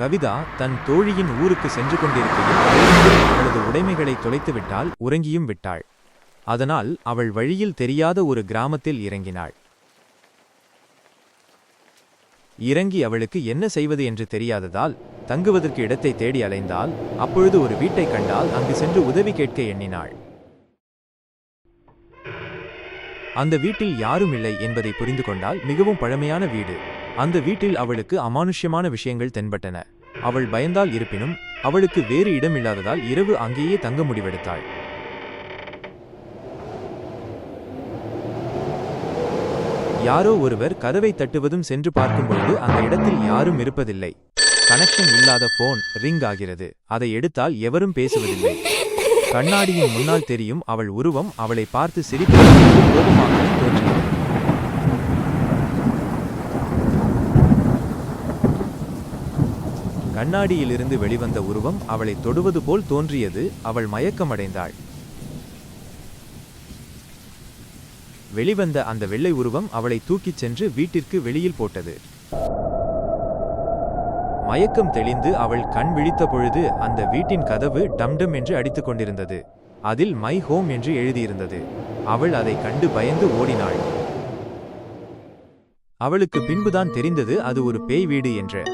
கவிதா தன் தோழியின் ஊருக்கு சென்று கொண்டிருக்கையில் அவளது உடைமைகளை தொலைத்துவிட்டால் உறங்கியும் விட்டாள். அதனால் அவள் வழியில் தெரியாத ஒரு கிராமத்தில் இறங்கினாள். இறங்கி அவளுக்கு என்ன செய்வது என்று தெரியாததால் தங்குவதற்கு இடத்தை தேடி அலைந்தால் அப்பொழுது ஒரு வீட்டை கண்டால் அங்கு சென்று உதவி கேட்க எண்ணினாள். அந்த வீட்டில் யாரும் இல்லை என்பதை புரிந்து கொண்டால் மிகவும் பழமையான வீடு. அந்த வீட்டில் அவளுக்கு அமானுஷ்யமான விஷயங்கள் தென்பட்டன. அவள் பயந்தால் இருப்பினும் அவளுக்கு வேறு இடம் இல்லாததால் இரவு அங்கேயே தங்க முடிவெடுத்தாள். யாரோ ஒருவர் கதவை தட்டுவதும் சென்று பார்க்கும்பொழுது அந்த இடத்தில் யாரும் இருப்பதில்லை. கனெக்ஷன் இல்லாத போன் ரிங் ஆகிறது. அதை எடுத்தால் எவரும் பேசுவதில்லை. கண்ணாடியின் முன்னால் தெரியும் அவள் உருவம். அவளை பார்த்து சிரிப்பது கோபமாகவும் தோன்றியது. கண்ணாடியிலிருந்து வெளிவந்த உருவம் அவளை தொடுவது போல் தோன்றியது. அவள் மயக்கமடைந்தாள். வெளிவந்த அந்த வெள்ளை உருவம் அவளை தூக்கிச் சென்று வீட்டிற்கு வெளியில் போட்டது. மயக்கம் தெளிந்து அவள் கண் விழித்த பொழுது அந்த வீட்டின் கதவு டம்டம் என்று அடித்துக் கொண்டிருந்தது. அதில் மை ஹோம் என்று எழுதியிருந்தது. அவள் அதை கண்டு பயந்து ஓடினாள். அவளுக்கு பின்புதான் தெரிந்தது அது ஒரு பேய் வீடு என்று.